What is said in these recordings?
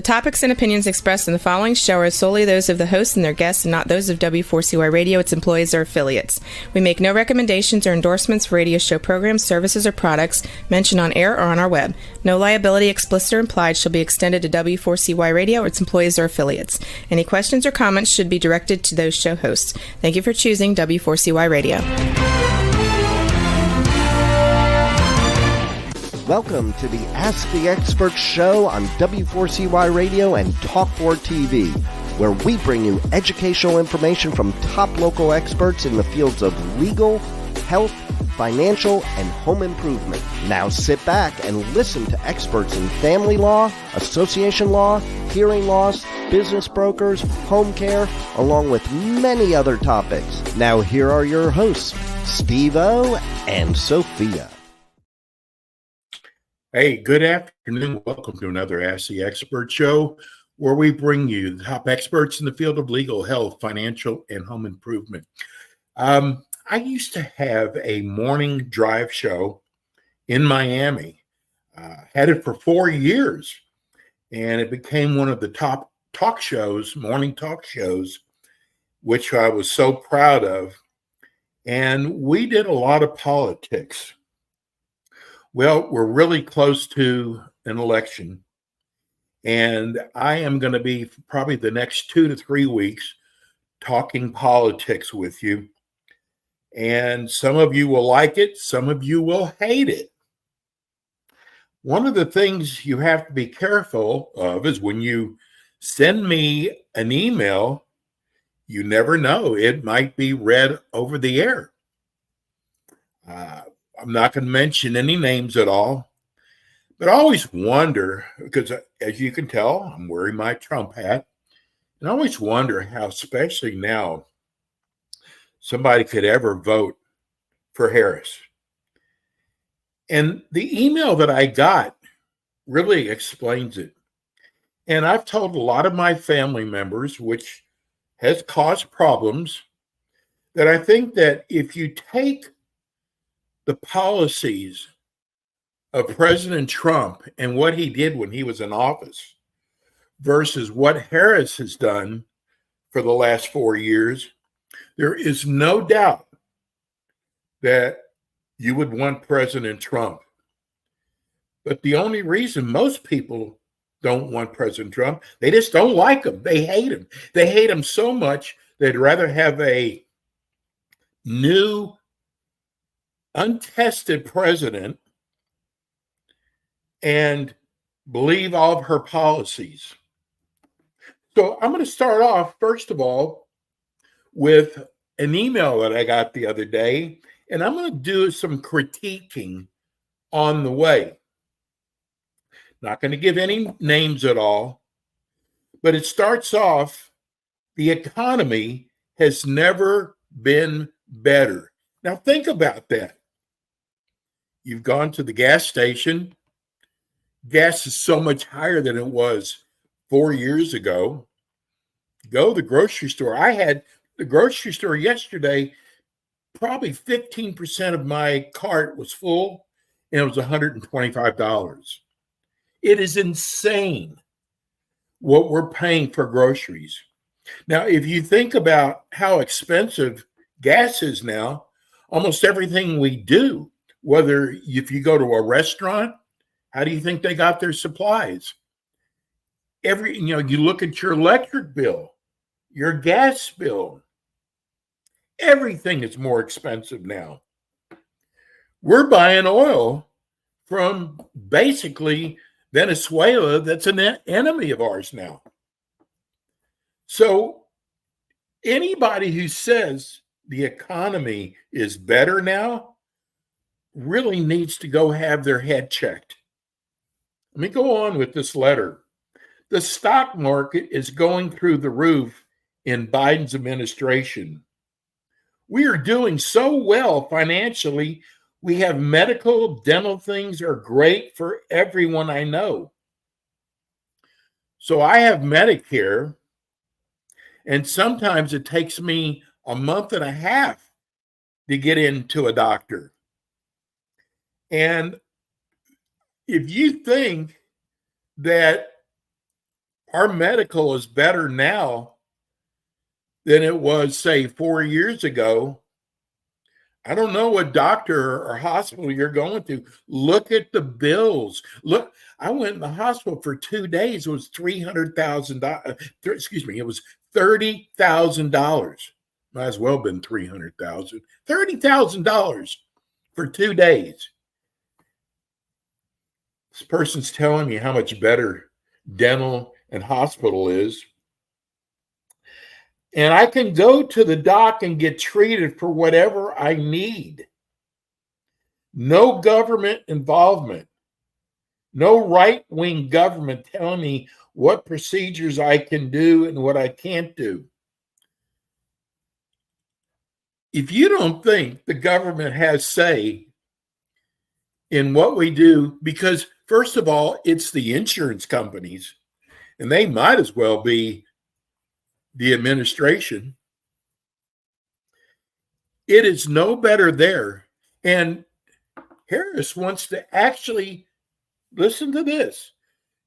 topics and opinions expressed in the following show are solely those of the hosts and their guests and not those of W4CY Radio, its employees, or affiliates. We make no recommendations or endorsements for radio show programs, services, or products mentioned on air or on our web. No liability, explicit or implied, shall be extended to W4CY Radio or its employees or affiliates. Any questions or comments should be directed to those show hosts. Thank you for choosing W4CY Radio. Welcome to the Ask the Expert show on W4CY Radio and Talk4 TV, where we bring you educational information from top local experts in the fields of legal, health, financial, and home improvement. Now sit back and listen to experts in family law, association law, hearing loss, business brokers, home care, along with many other topics. Now here are your hosts, Steve-O and Sophia. Hey, good afternoon. Welcome to another Ask the Expert show, where we bring you the top experts in the field of legal, health, financial, and home improvement. I used to have a morning drive show in Miami. Had it for 4 years, and it became one of the top talk shows, morning talk shows, which I was so proud of. And we did a lot of politics. Well, we're really close to an election, and I am going to be probably the next 2 to 3 weeks talking politics with you. And some of you will like it, some of you will hate it. One of the things you have to be careful of is when you send me an email, you never know, it might be read over the air. I'm not going to mention any names at all, but I always wonder, because as you can tell, I'm wearing my Trump hat, and I always wonder how, especially now, somebody could ever vote for Harris. And the email that I got really explains it. And I've told a lot of my family members, which has caused problems, that I think that if you take the policies of President Trump and what he did when he was in office versus what Harris has done for the last 4 years, there is no doubt that you would want President Trump. But the only reason most people don't want President Trump, they just don't like him. They hate him. They hate him so much they'd rather have a new, untested president and believe all of her policies. So I'm going to start off, first of all, with an email that I got the other day, and I'm going to do some critiquing on the way. Not going to give any names at all, but it starts off, the economy has never been better. Now think about that. You've gone to the gas station. Gas is so much higher than it was 4 years ago. Go to the grocery store. I had the grocery store yesterday, probably 15% of my cart was full, and it was $125. It is insane what we're paying for groceries. Now, if you think about how expensive gas is now, almost everything we do, whether if you go to a restaurant, how do you think they got their supplies? You look at your electric bill, your gas bill, everything is more expensive now. We're buying oil from basically Venezuela, that's an enemy of ours now. So anybody who says the economy is better now really needs to go have their head checked. Let me go on with this letter. The stock market is going through the roof in Biden's administration. We are doing so well financially. We have medical, dental things are great for everyone I know. So I have Medicare, and sometimes it takes me a month and a half to get into a doctor. And if you think that our medical is better now than it was, say, 4 years ago. I don't know what doctor or hospital you're going to. Look at the bills. Look, I went in the hospital for 2 days. It was $300,000. Excuse me, it was $30,000. Might as well have been $300,000. $30,000 for 2 days. This person's telling me how much better dental and hospital is. And I can go to the doc and get treated for whatever I need. No government involvement. No right-wing government telling me what procedures I can do and what I can't do. If you don't think the government has say in what we do, because first of all, it's the insurance companies, and they might as well be the administration. It is no better there. And Harris wants to actually, listen to this.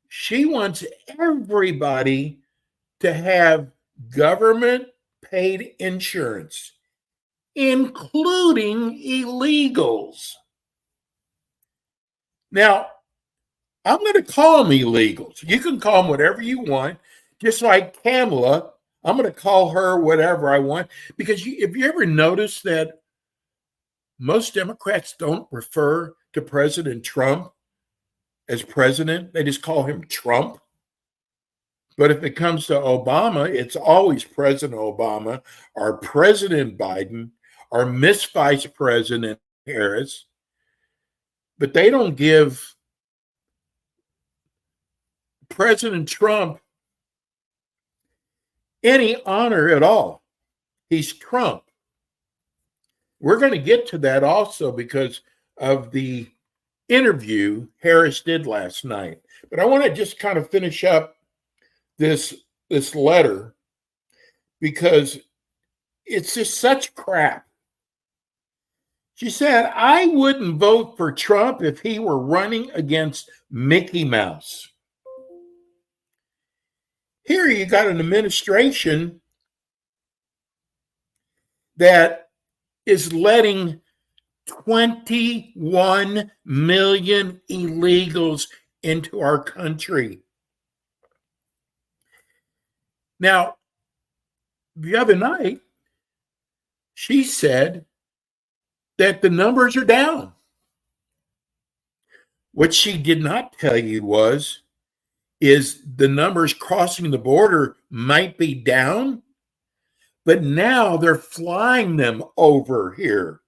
She wants everybody to have government paid insurance, including illegals. Now, I'm going to call them illegals. You can call them whatever you want, just like Kamala. I'm going to call her whatever I want, because if you ever notice that most Democrats don't refer to President Trump as president, they just call him Trump. But if it comes to Obama, it's always President Obama, or President Biden, or Miss Vice President Harris. But they don't give President Trump any honor at all. He's Trump. We're going to get to that also because of the interview Harris did last night. But I want to just kind of finish up this letter because it's just such crap. She said, I wouldn't vote for Trump if he were running against Mickey Mouse. Here you got an administration that is letting 21 million illegals into our country. Now, the other night, she said that the numbers are down. What she did not tell you is the numbers crossing the border might be down, but now they're flying them over here.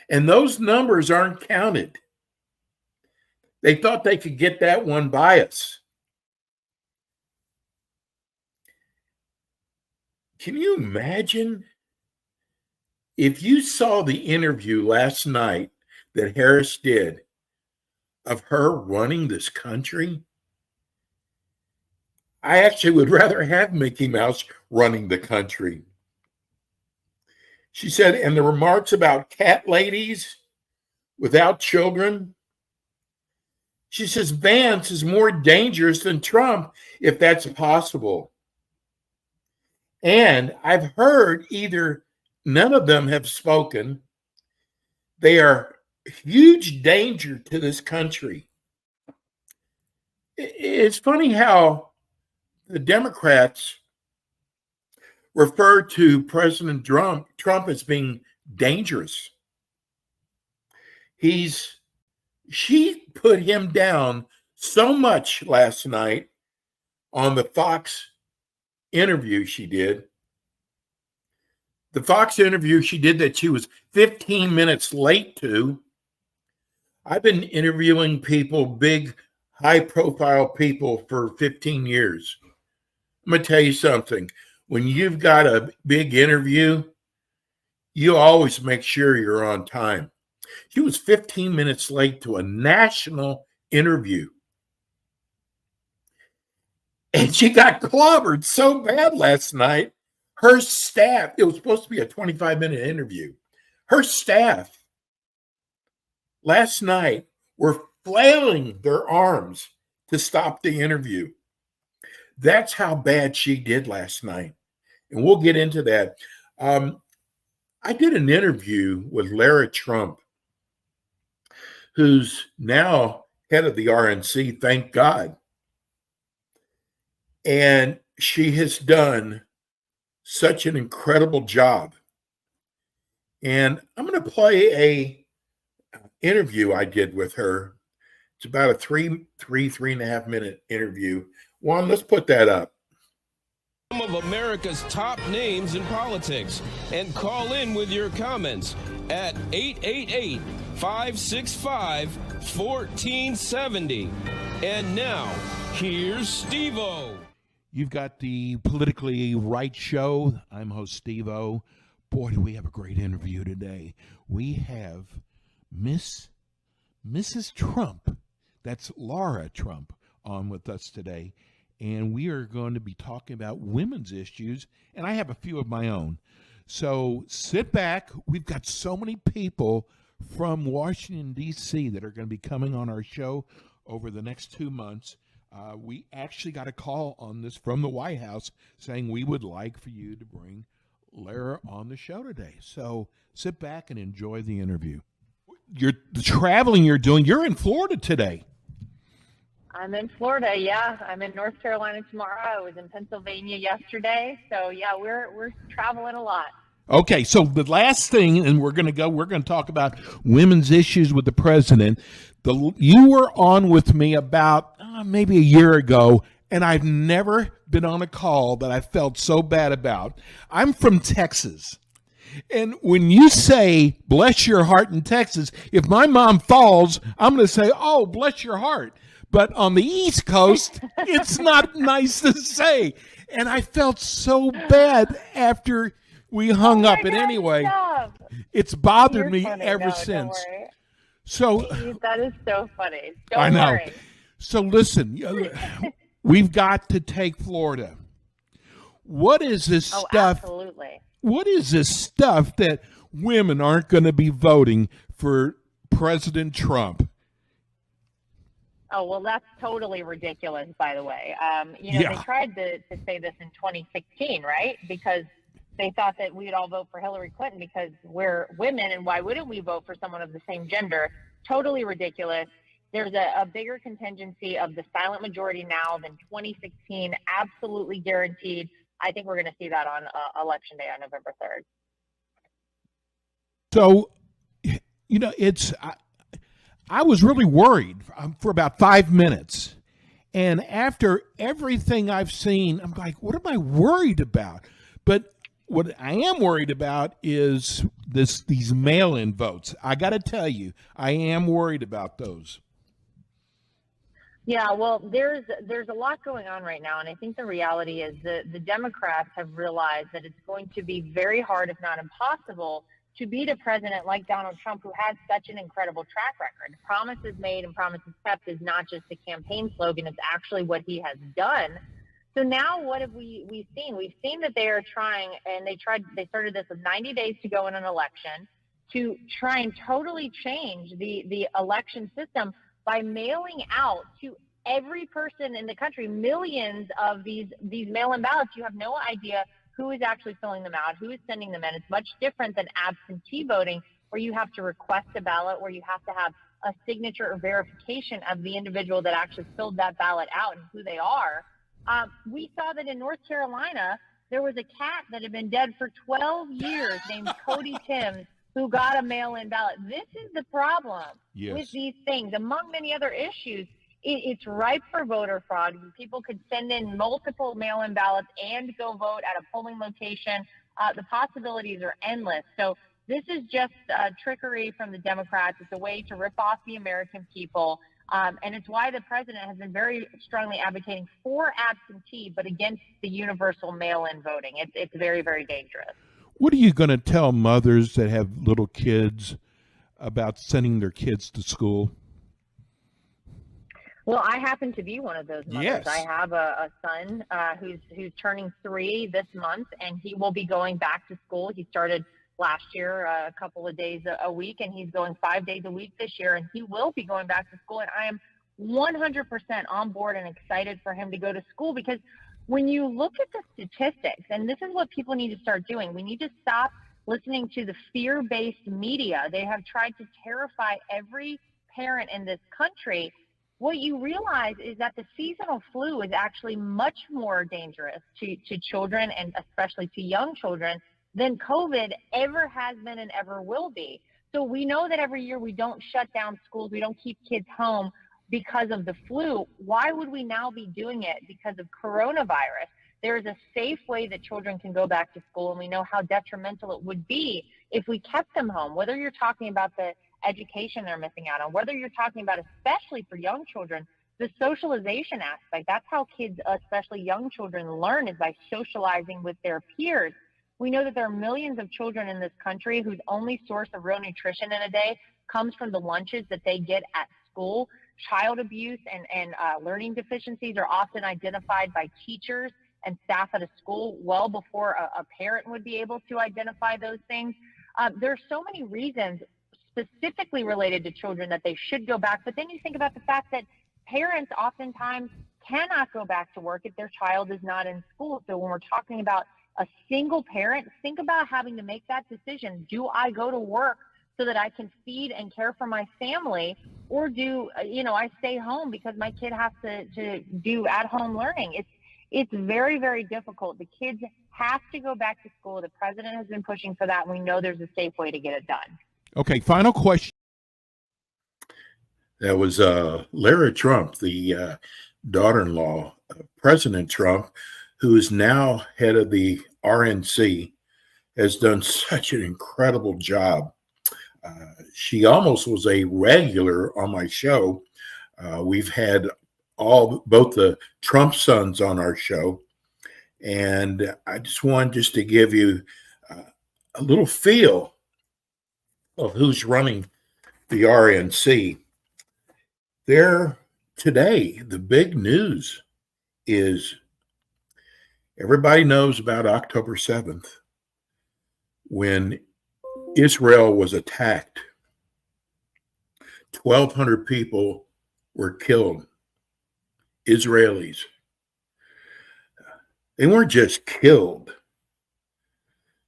And those numbers aren't counted. They thought they could get that one by us. Can you imagine if you saw the interview last night that Harris did of her running this country? I actually would rather have Mickey Mouse running the country. She said, and the remarks about cat ladies without children. She says, Vance is more dangerous than Trump, if that's possible. And I've heard none of them have spoken. They are huge danger to this country. It's funny how the Democrats refer to President Trump as being dangerous. She put him down so much last night on the Fox interview she did. The Fox interview she did that she was 15 minutes late to. I've been interviewing people, big, high-profile people, for 15 years. I'm going to tell you something. When you've got a big interview, you always make sure you're on time. She was 15 minutes late to a national interview. And she got clobbered so bad last night. Her staff, it was supposed to be a 25-minute interview. Her staff last night were flailing their arms to stop the interview. That's how bad she did last night. And we'll get into that. I did an interview with Lara Trump, who's now head of the RNC, thank God. And she has done such an incredible job. And I'm going to play a interview I did with her. It's about a three and a half minute interview. Juan, let's put that up. Some of America's top names in politics, and call in with your comments at 888-565-1470. And now, here's Steve-O. You've got the Politically Right Show. I'm host Steve-O. Boy, do we have a great interview today. We have Mrs. Trump, that's Lara Trump, on with us today. And we are going to be talking about women's issues, and I have a few of my own. So sit back. We've got so many people from Washington, D.C. that are going to be coming on our show over the next 2 months. We actually got a call on this from the White House saying we would like for you to bring Lara on the show today. So sit back and enjoy the interview. The traveling you're doing, you're in Florida today. I'm in Florida, yeah. I'm in North Carolina tomorrow. I was in Pennsylvania yesterday. So, yeah, we're traveling a lot. Okay, so the last thing, and we're going to talk about women's issues with the president. You were on with me about maybe a year ago, and I've never been on a call that I felt so bad about. I'm from Texas. And when you say, bless your heart in Texas, if my mom falls, I'm going to say, oh, bless your heart. But on the East Coast, it's not nice to say. And I felt so bad after we hung up. And anyway, it's bothered me ever since. So that is so funny. I know. Worry. So listen, we've got to take Florida. What is this stuff? Absolutely. What is this stuff that women aren't going to be voting for President Trump? Oh, well, that's totally ridiculous, by the way. They tried to say this in 2016, right? Because they thought that we'd all vote for Hillary Clinton because we're women, and why wouldn't we vote for someone of the same gender? Totally ridiculous. There's a bigger contingency of the silent majority now than 2016, absolutely guaranteed. I think we're going to see that on Election Day on November 3rd. So, I was really worried for about 5 minutes. And after everything I've seen, I'm like, what am I worried about? But what I am worried about is these mail-in votes. I got to tell you, I am worried about those. Yeah, well, there's a lot going on right now, and I think the reality is that the Democrats have realized that it's going to be very hard, if not impossible, to beat a president like Donald Trump, who has such an incredible track record. Promises made and promises kept is not just a campaign slogan, it's actually what he has done. So now what have we seen? We've seen that they are trying, and they started this with 90 days to go in an election, to try and totally change the election system by mailing out to every person in the country millions of these mail-in ballots. You have no idea who is actually filling them out, who is sending them in. It's much different than absentee voting, where you have to request a ballot, where you have to have a signature or verification of the individual that actually filled that ballot out and who they are. We saw that in North Carolina, there was a cat that had been dead for 12 years named Cody Timms, who got a mail-in ballot. This is the problem with these things. Among many other issues, it's ripe for voter fraud. People could send in multiple mail-in ballots and go vote at a polling location. The possibilities are endless. So this is just trickery from the Democrats. It's a way to rip off the American people. And it's why the president has been very strongly advocating for absentee, but against the universal mail-in voting. It's very, very dangerous. What are you going to tell mothers that have little kids about sending their kids to school? Well, I happen to be one of those mothers. Yes. I have a son who's turning 3 this month, and he will be going back to school. He started last year a couple of days a week, and he's going 5 days a week this year, and he will be going back to school. And I am 100% on board and excited for him to go to school, because when you look at the statistics, and this is what people need to start doing, we need to stop listening to the fear-based media. They have tried to terrify every parent in this country. What you realize is that the seasonal flu is actually much more dangerous to children, and especially to young children, than COVID ever has been and ever will be. So we know that every year we don't shut down schools, we don't keep kids home because of the flu. Why would we now be doing it because of coronavirus? There is a safe way that children can go back to school, and we know how detrimental it would be if we kept them home, whether you're talking about the education they're missing out on, whether you're talking about, especially for young children, the socialization aspect. That's how kids, especially young children, learn, is by socializing with their peers. We know that there are millions of children in this country whose only source of real nutrition in a day comes from the lunches that they get at school. Child abuse and learning deficiencies are often identified by teachers and staff at a school well before a parent would be able to identify those things. There are so many reasons specifically related to children that they should go back. But then you think about the fact that parents oftentimes cannot go back to work if their child is not in school. So when we're talking about a single parent, think about having to make that decision. Do I go to work so that I can feed and care for my family, or do I stay home because my kid has to do at-home learning? It's very, very difficult. The kids have to go back to school. The president has been pushing for that, and we know there's a safe way to get it done. Okay, final question. That was Lara Trump, the daughter-in-law of President Trump, who is now head of the RNC, has done such an incredible job. She almost was a regular on my show. We've had both the Trump sons on our show, and I just wanted to give you a little feel of who's running the RNC. There today, the big news is everybody knows about October 7th when Israel was attacked. 1,200 people were killed, Israelis. They weren't just killed.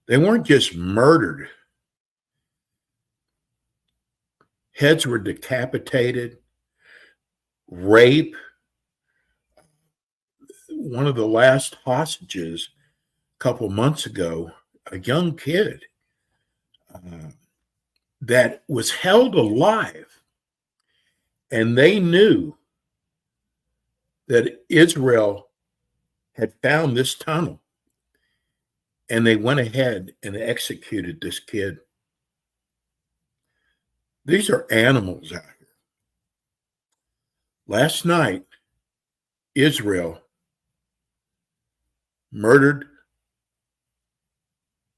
They weren't just murdered. Heads were decapitated, rape. One of the last hostages a couple months ago, a young kid that was held alive, and they knew that Israel had found this tunnel, and they went ahead and executed this kid. These are animals out here. Last night, Israel murdered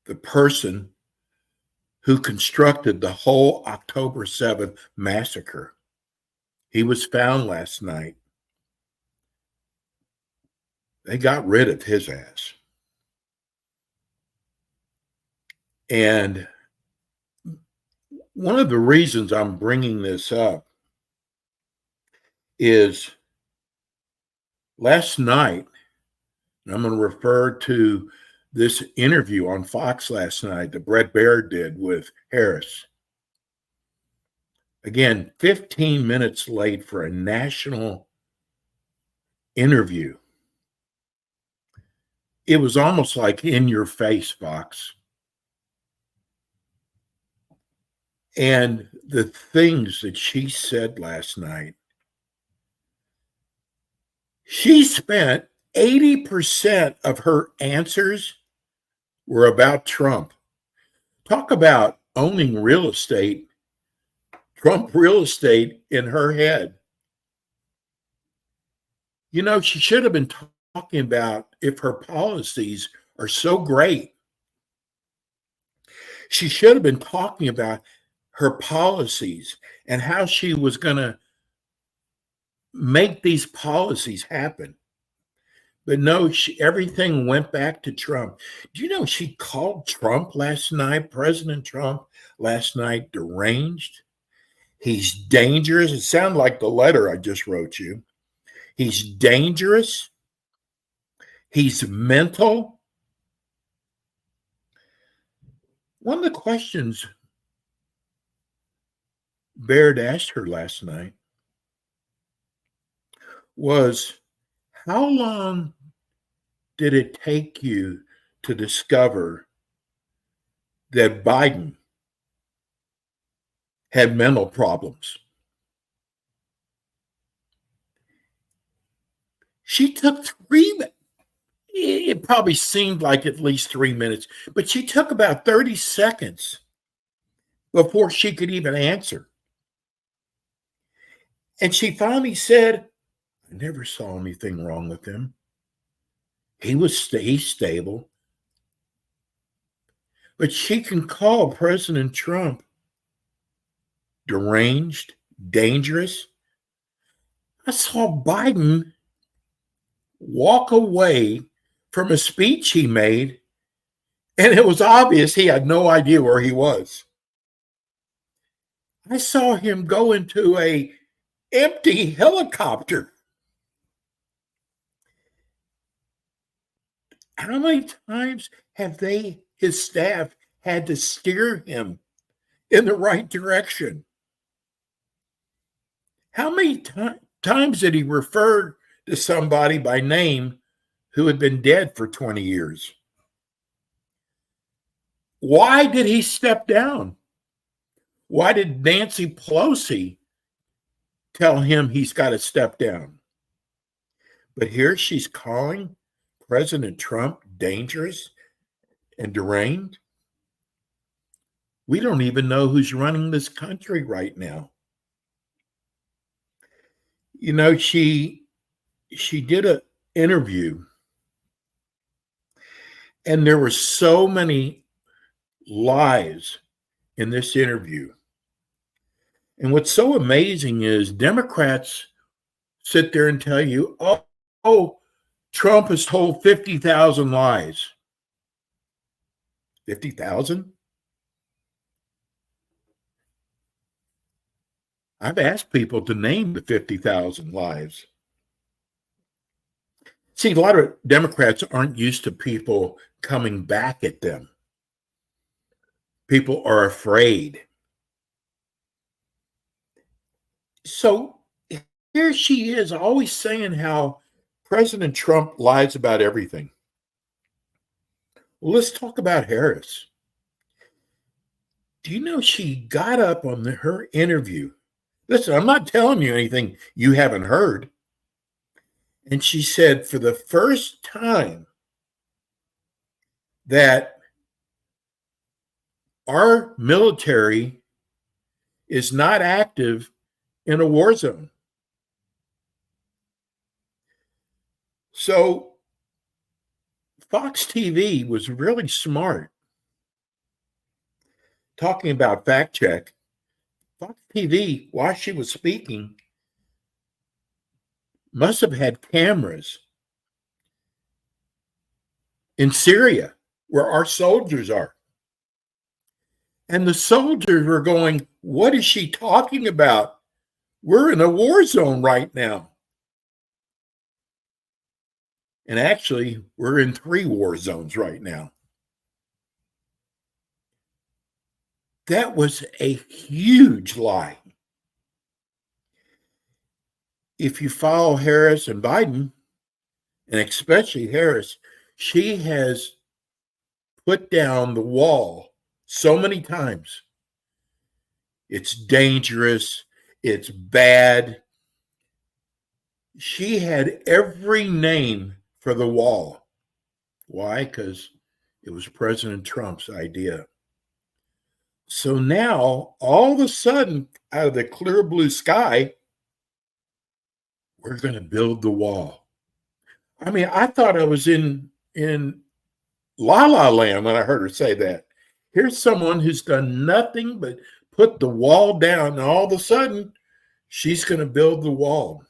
the person who constructed the whole October 7th massacre. He was found last night. They got rid of his ass. And one of the reasons I'm bringing this up is last night, and I'm going to refer to this interview on Fox last night that Bret Baier did with Harris. Again, 15 minutes late for a national interview. It was almost like in your face, Fox. And the things that she said last night, she spent 80% of her answers were about Trump. Talk about owning real estate, Trump real estate in her head. You know, she should have been talking about if her policies are so great. She should have been talking about her policies and how she was going to make these policies happen. But no, everything went back to Trump. Do you know she called Trump last night, President Trump last night, deranged? He's dangerous. It sounded like the letter I just wrote you. He's dangerous. He's mental. One of the questions Baird asked her last night was, how long did it take you to discover that Biden had mental problems? She took it probably seemed like at least 3 minutes, but she took about 30 seconds before she could even answer. And she finally said, I never saw anything wrong with him. He's stable. But she can call President Trump deranged, dangerous. I saw Biden walk away from a speech he made, and it was obvious he had no idea where he was. I saw him go into an empty helicopter. How many times have his staff, had to steer him in the right direction? How many times did he refer to somebody by name who had been dead for 20 years? Why did he step down? Why did Nancy Pelosi tell him he's got to step down? But here she's calling President Trump dangerous and deranged. We don't even know who's running this country right now. You know, she did an interview, and there were so many lies in this interview. And what's so amazing is Democrats sit there and tell you, oh, Trump has told 50,000 lies. 50,000? I've asked people to name the 50,000 lies. See, a lot of Democrats aren't used to people coming back at them. People are afraid. So here she is always saying how President Trump lies about everything. Well, let's talk about Harris. Do you know she got up on her interview? Listen, I'm not telling you anything you haven't heard. And she said for the first time that our military is not active in a war zone. So Fox TV was really smart talking about fact check. Fox TV, while she was speaking, must have had cameras in Syria where our soldiers are. And the soldiers were going, what is she talking about? We're in a war zone right now. And actually, we're in 3 war zones right now. That was a huge lie. If you follow Harris and Biden, and especially Harris, she has put down the wall so many times. It's dangerous. It's bad. She had every name for the wall. Why? Because it was President Trump's idea. So now, all of a sudden, out of the clear blue sky, we're going to build the wall. I mean, I thought I was in La La Land when I heard her say that. Here's someone who's done nothing but put the wall down, and all of a sudden, she's going to build the wall.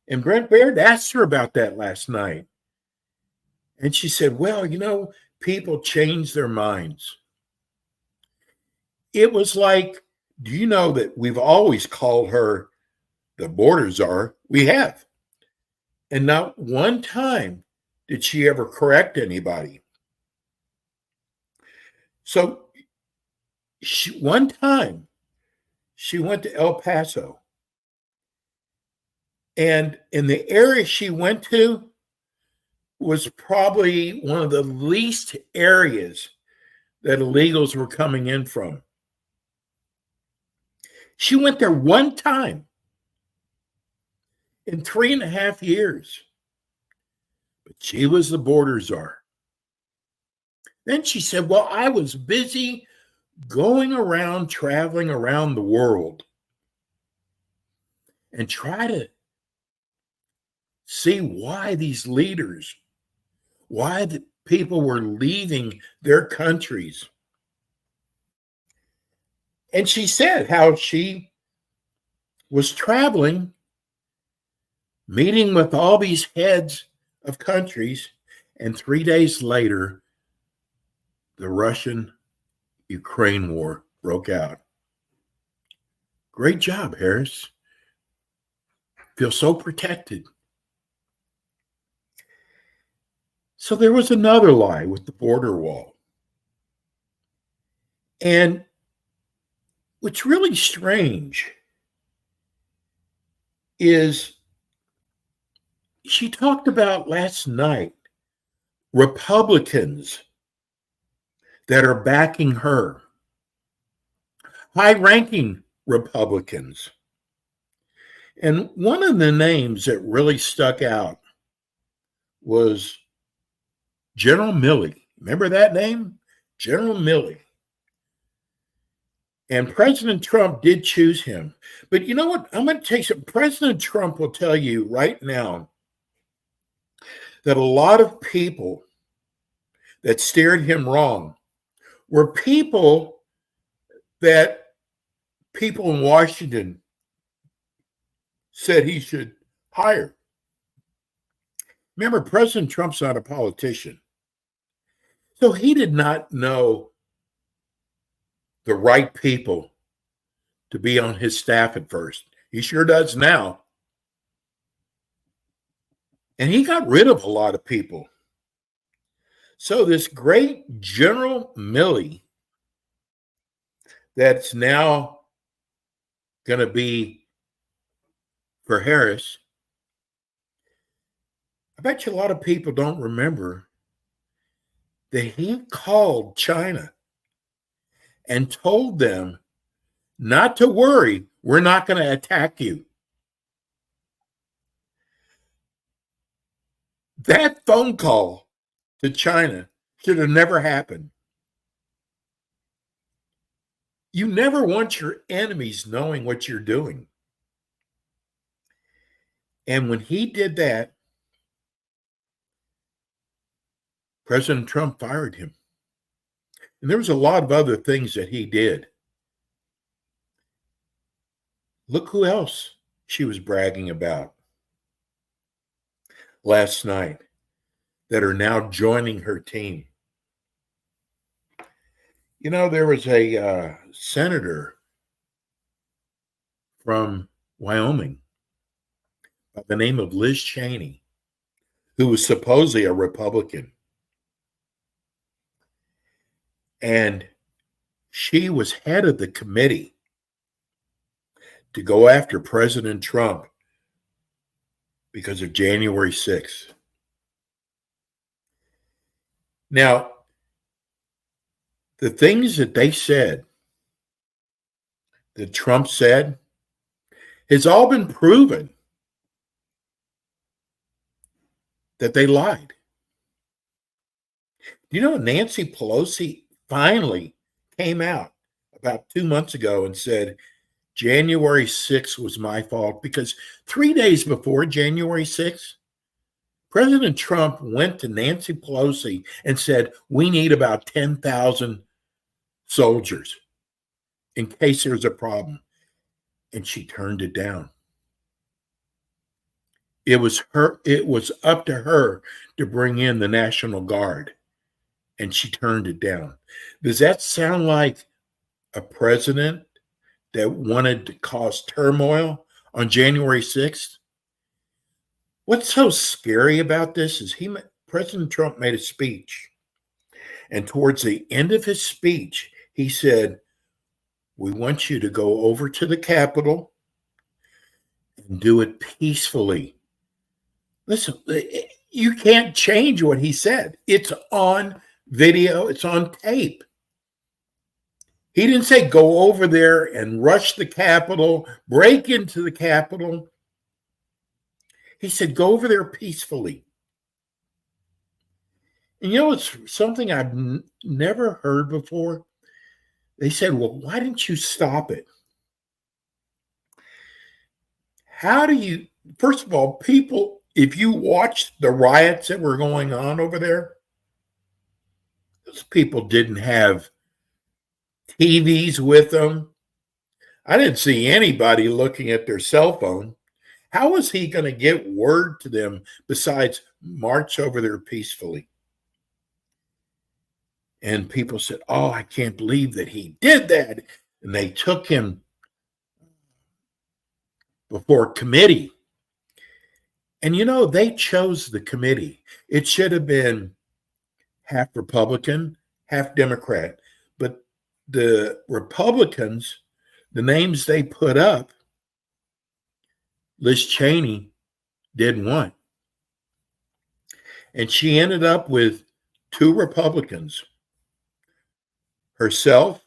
And Brent Baird asked her about that last night. And she said, well, you know, people change their minds. It was like, do you know that we've always called her the border czar? We have. And not one time did she ever correct anybody. So one time she went to El Paso, and in the area she went to was probably one of the least areas that illegals were coming in from. She went there one time in 3.5 years, but she was the border czar. Then she said, well, I was busy going around, traveling around the world, and try to see why these leaders, why the people were leaving their countries. And she said how she was traveling, meeting with all these heads of countries, and 3 days later, the Russian-Ukraine war broke out. Great job, Harris. Feel so protected. So there was another lie with the border wall. And what's really strange is she talked about last night Republicans that are backing her, high-ranking Republicans. And one of the names that really stuck out was General Milley. Remember that name? General Milley. And President Trump did choose him. But you know what? I'm going to tell you something. President Trump will tell you right now that a lot of people that steered him wrong were people that people in Washington said he should hire. Remember, President Trump's not a politician. So he did not know the right people to be on his staff at first. He sure does now. And he got rid of a lot of people. So this great General Milley that's now going to be for Harris, I bet you a lot of people don't remember that he called China and told them not to worry, we're not going to attack you. That phone call to China should have never happened. You never want your enemies knowing what you're doing. And when he did that, President Trump fired him. And there was a lot of other things that he did. Look who else she was bragging about last night that are now joining her team. You know, there was a senator from Wyoming by the name of Liz Cheney, who was supposedly a Republican. And she was head of the committee to go after President Trump because of January 6th. Now, the things that they said, that Trump said, has all been proven that they lied. You know, Nancy Pelosi finally came out about 2 months ago and said, January 6th was my fault, because 3 days before January 6th, President Trump went to Nancy Pelosi and said, we need about 10,000 soldiers in case there's a problem. And she turned it down. It was up to her to bring in the National Guard, and she turned it down. Does that sound like a president that wanted to cause turmoil on January 6th? What's so scary about this is President Trump made a speech, and towards the end of his speech, he said, "We want you to go over to the Capitol and do it peacefully." Listen, you can't change what he said. It's on video, it's on tape. He didn't say go over there and rush the Capitol, break into the Capitol. He said go over there peacefully. And you know, it's something I've never heard before. They said, well, why didn't you stop it? How do you, first of all, people, if you watch the riots that were going on over there, those people didn't have TVs with them. I didn't see anybody looking at their cell phone. How was he going to get word to them besides march over there peacefully? And people said, oh, I can't believe that he did that. And they took him before committee. And you know, they chose the committee. It should have been half Republican, half Democrat. But the Republicans, the names they put up, Liz Cheney didn't want. And she ended up with 2 Republicans, herself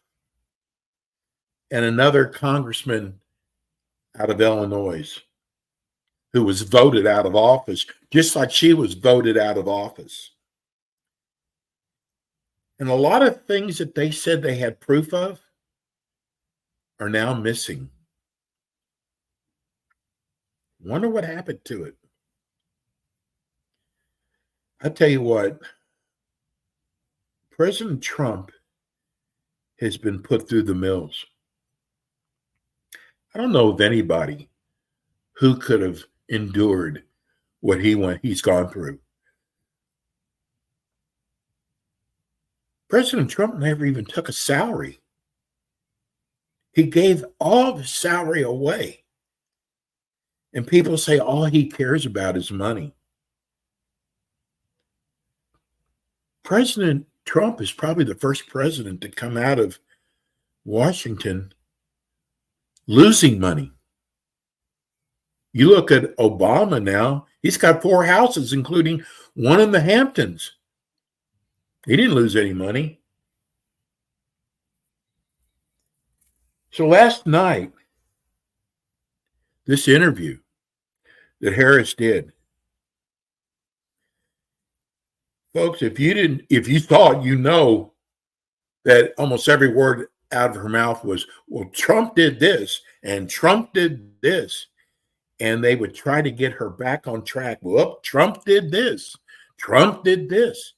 and another congressman out of Illinois who was voted out of office, just like she was voted out of office. And a lot of things that they said they had proof of are now missing. Wonder what happened to it. I tell you what, President Trump has been put through the mills. I don't know of anybody who could have endured what he's gone through. President Trump never even took a salary. He gave all the salary away. And people say all he cares about is money. President Trump is probably the first president to come out of Washington losing money. You look at Obama now, he's got 4 houses, including one in the Hamptons. He didn't lose any money. So last night, this interview that Harris did, folks, if you thought, you know that almost every word out of her mouth was, well, Trump did this and Trump did this. And they would try to get her back on track. Well, Trump did this. Trump did this.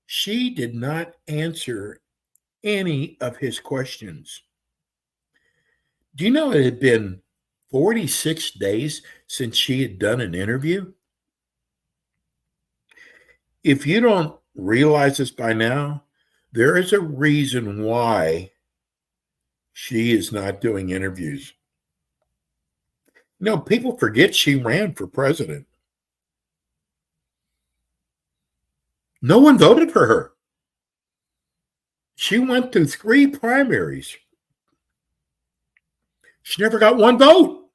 She did not answer any of his questions. Do you know it had been 46 days since she had done an interview? If you don't realize this by now, there is a reason why she is not doing interviews. No, people forget she ran for president. No one voted for her. She went through 3 primaries. She never got 1 vote.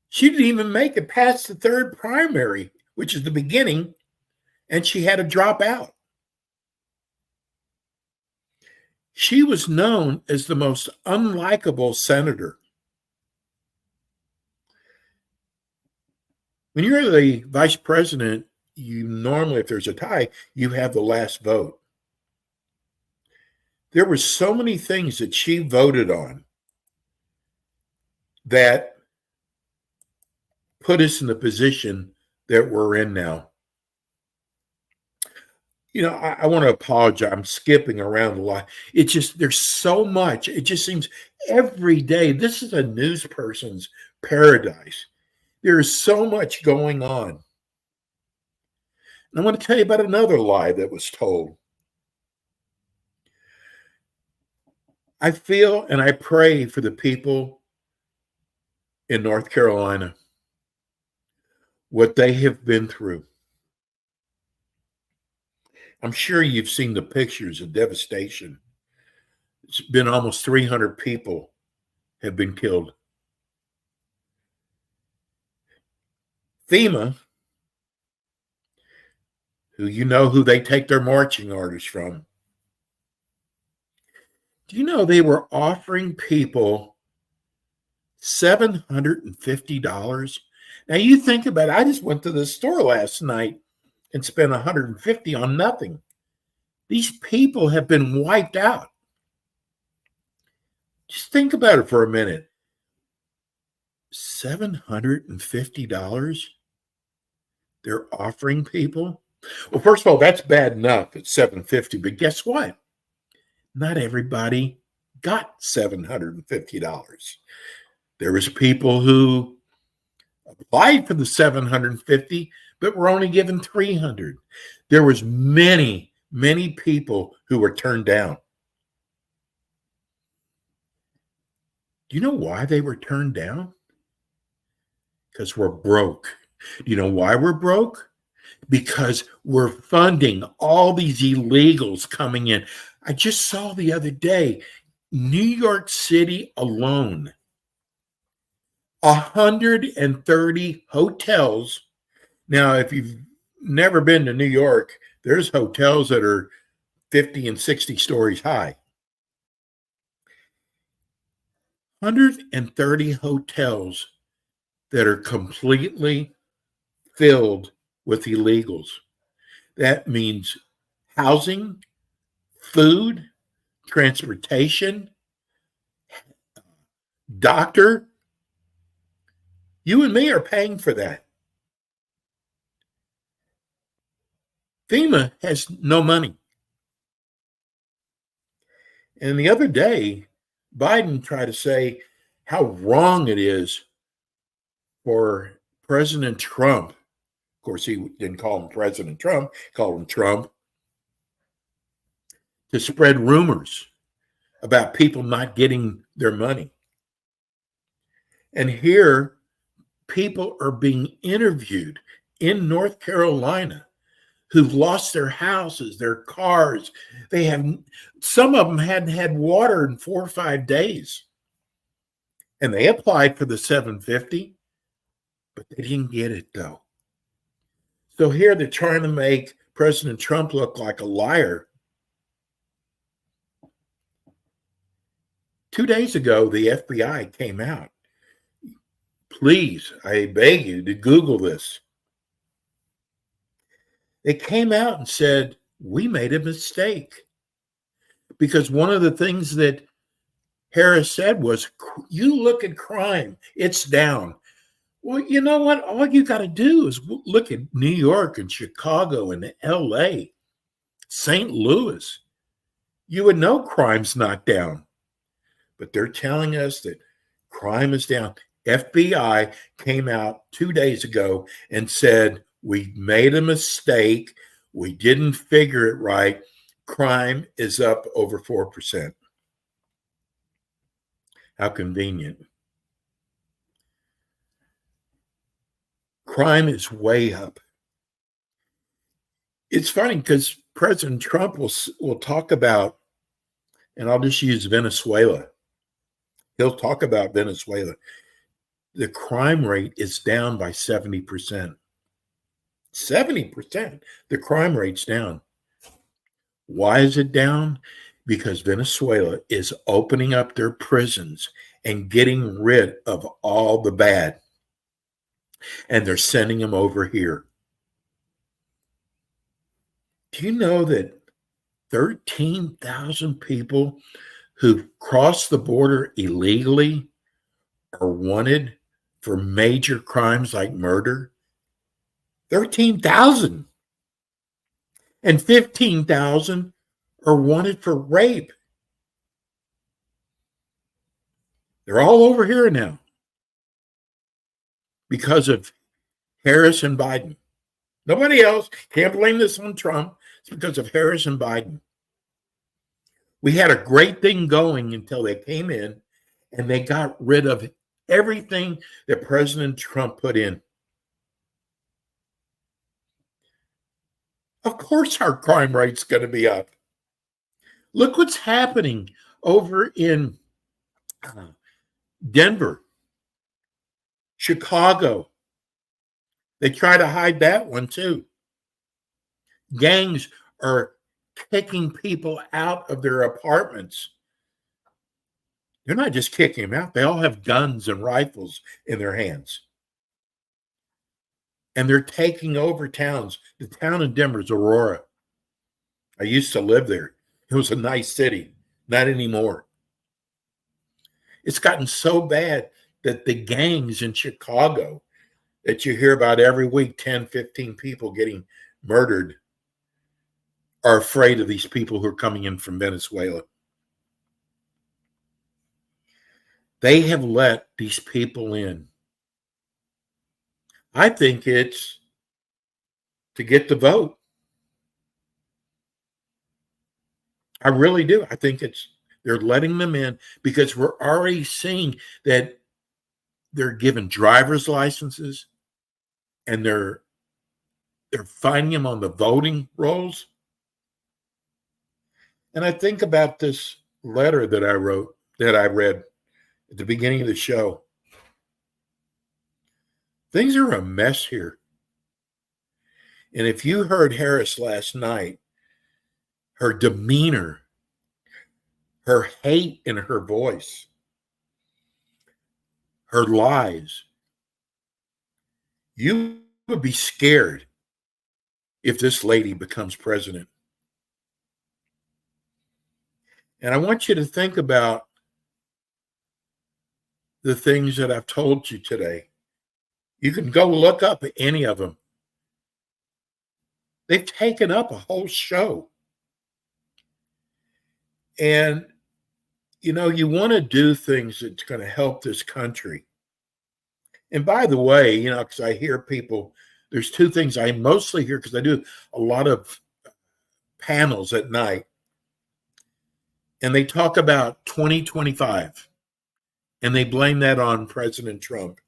She didn't even make it past the 3rd primary, which is the beginning, and she had to drop out. She was known as the most unlikable senator. When you're the vice president, you normally, if there's a tie, you have the last vote. There were so many things that she voted on that put us in the position that we're in now. You know, I want to apologize. I'm skipping around a lot. It's just, there's so much. It just seems every day, this is a news person's paradise. There is so much going on. And I want to tell you about another lie that was told. I feel and I pray for the people in North Carolina, what they have been through. I'm sure you've seen the pictures of devastation. It's been almost 300 people have been killed. FEMA, who they take their marching orders from. Do you know they were offering people $750? Now you think about it. I just went to the store last night and spent $150 on nothing. These people have been wiped out. Just think about it for a minute. $750 they're offering people? Well, first of all, that's bad enough at $750, but guess what? Not everybody got $750. There was people who applied for the $750, but were only given $300. There was many people who were turned down. Do you know why they were turned down? Because we're broke. Do you know why we're broke? Because we're funding all these illegals coming in. I just saw the other day, New York City alone, 130 hotels. Now, if you've never been to New York, there's hotels that are 50 and 60 stories high. 130 hotels that are completely filled with illegals. That means housing, food, transportation, doctor. You and me are paying for that. FEMA has no money. And the other day, Biden tried to say how wrong it is for President Trump. Of course, he didn't call him President Trump, he called him Trump, to spread rumors about people not getting their money. And here, people are being interviewed in North Carolina who've lost their houses, their cars. Some of them hadn't had water in 4 or 5 days. And they applied for the $750, but they didn't get it though. So here they're trying to make President Trump look like a liar. 2 days ago, the FBI came out. Please, I beg you to Google this. They came out and said, we made a mistake. Because one of the things that Harris said was, you look at crime, it's down. Well, you know what? All you got to do is look at New York and Chicago and LA, St. Louis. You would know crime's not down. But they're telling us that crime is down. FBI came out 2 days ago and said, we made a mistake. We didn't figure it right. Crime is up over 4%. How convenient. Crime is way up. It's funny because President Trump will talk about, and I'll just use Venezuela. He'll talk about Venezuela. The crime rate is down by 70%. 70%. The crime rate's down. Why is it down? Because Venezuela is opening up their prisons and getting rid of all the bad. And they're sending them over here. Do you know that 13,000 people who crossed the border illegally are wanted for major crimes like murder? 13,000. And 15,000 are wanted for rape. They're all over here now because of Harris and Biden. Nobody else. Can't blame this on Trump. It's because of Harris and Biden. We had a great thing going until they came in and they got rid of everything that President Trump put in. Of course, our crime rate's going to be up. Look what's happening over in Denver, Chicago. They try to hide that one too. Gangs are kicking people out of their apartments. They're not just kicking them out. They all have guns and rifles in their hands. And they're taking over towns. The town in Denver is Aurora. I used to live there. It was a nice city. Not anymore. It's gotten so bad that the gangs in Chicago that you hear about every week, 10, 15 people getting murdered, are afraid of these people who are coming in from Venezuela. They have let these people in. I think it's to get the vote. I really do. I think they're letting them in because we're already seeing that they're given driver's licenses and they're finding them on the voting rolls. And I think about this letter that I read at the beginning of the show. Things are a mess here. And if you heard Harris last night, her demeanor, her hate in her voice, her lies, you would be scared if this lady becomes president. And I want you to think about the things that I've told you today. You can go look up any of them. They've taken up a whole show. And, you know, you want to do things that's going to help this country. And by the way, you know, because I hear people, there's two things I mostly hear because I do a lot of panels at night. And they talk about 2025. And they blame that on President Trump.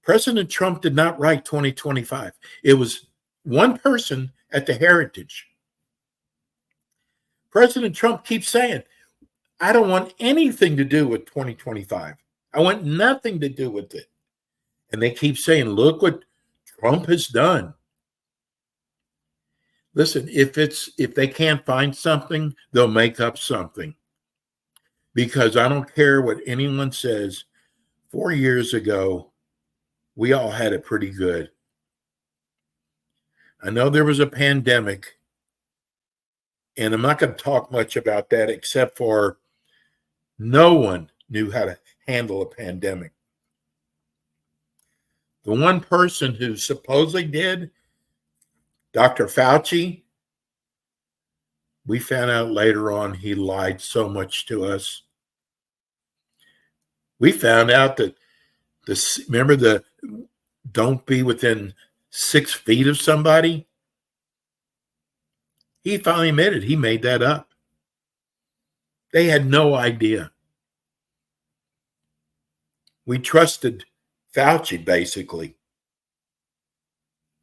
President Trump did not write 2025. It was one person at the Heritage. President Trump keeps saying, I don't want anything to do with 2025. I want nothing to do with it. And they keep saying, look what Trump has done. Listen, if they can't find something, they'll make up something. Because I don't care what anyone says, 4 years ago, we all had it pretty good. I know there was a pandemic, and I'm not going to talk much about that except for no one knew how to handle a pandemic. The one person who supposedly did, Dr. Fauci, we found out later on he lied so much to us. We found out that remember the don't be within 6 feet of somebody? He finally admitted he made that up. They had no idea. We trusted Fauci, basically.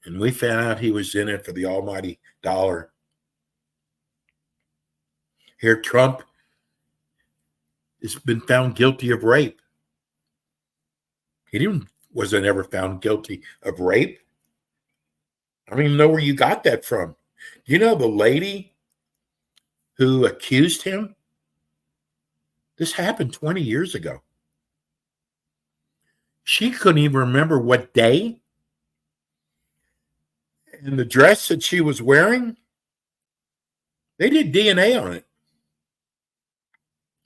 And we found out he was in it for the almighty dollar. Here, Trump has been found guilty of rape. He wasn't ever found guilty of rape. I don't even know where you got that from. Do you know the lady who accused him? This happened 20 years ago. She couldn't even remember what day. And the dress that she was wearing, they did DNA on it.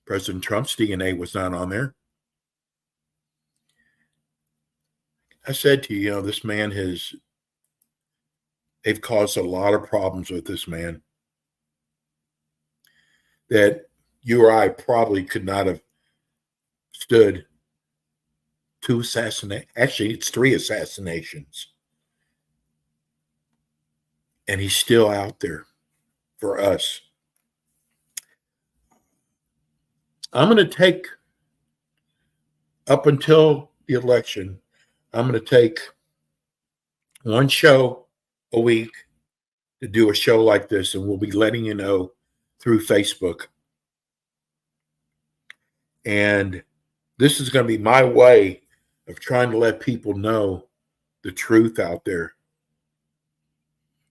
President Trump's DNA was not on there. I said to you, this man they've caused a lot of problems with this man that you or I probably could not have stood to assassinate. Actually, it's 3 assassinations. And he's still out there for us. I'm going to take, up until the election, I'm going to take one show a week to do a show like this, and we'll be letting you know through Facebook. And this is going to be my way of trying to let people know the truth out there,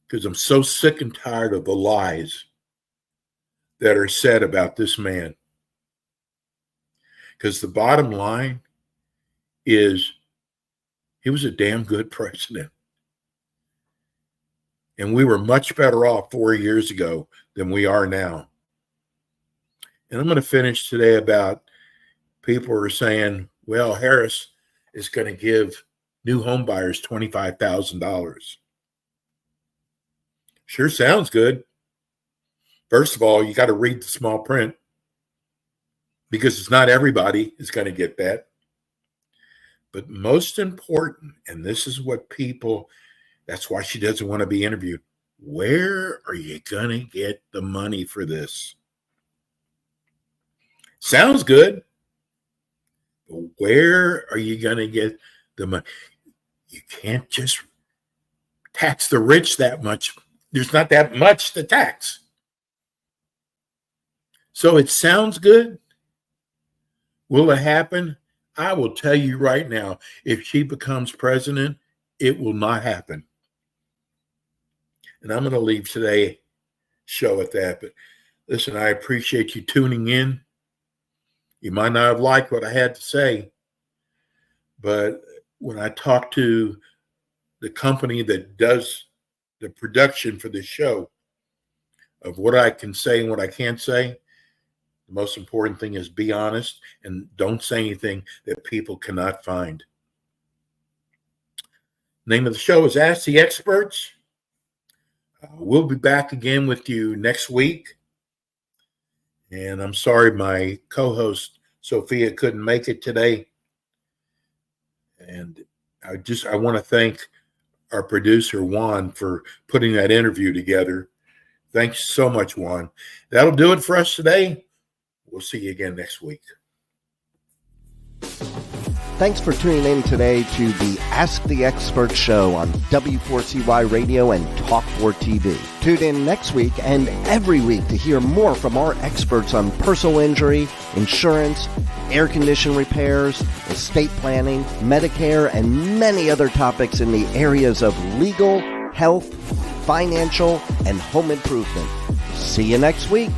because I'm so sick and tired of the lies that are said about this man. Because the bottom line is he was a damn good president. And we were much better off 4 years ago than we are now. And I'm going to finish today about people who are saying, well, Harris is going to give new home buyers $25,000. Sure sounds good. First of all, you got to read the small print, because it's not everybody is going to get that. But most important, and this is what people, that's why she doesn't want to be interviewed. Where are you going to get the money for this? Sounds good. But where are you going to get the money? You can't just tax the rich that much. There's not that much to tax. So it sounds good. Will it happen? I will tell you right now, if she becomes president, it will not happen. And I'm going to leave today's show at that. But listen, I appreciate you tuning in. You might not have liked what I had to say, but when I talk to the company that does the production for this show of what I can say and what I can't say, the most important thing is be honest and don't say anything that people cannot find. Name of the show is Ask the Experts. We'll be back again with you next week. And I'm sorry my co-host Sophia couldn't make it today. And I want to thank our producer Juan for putting that interview together. Thanks so much, Juan. That'll do it for us today. We'll see you again next week. Thanks for tuning in today to the Ask the Expert show on W4CY Radio and Talk4 TV. Tune in next week and every week to hear more from our experts on personal injury, insurance, air condition repairs, estate planning, Medicare, and many other topics in the areas of legal, health, financial, and home improvement. See you next week.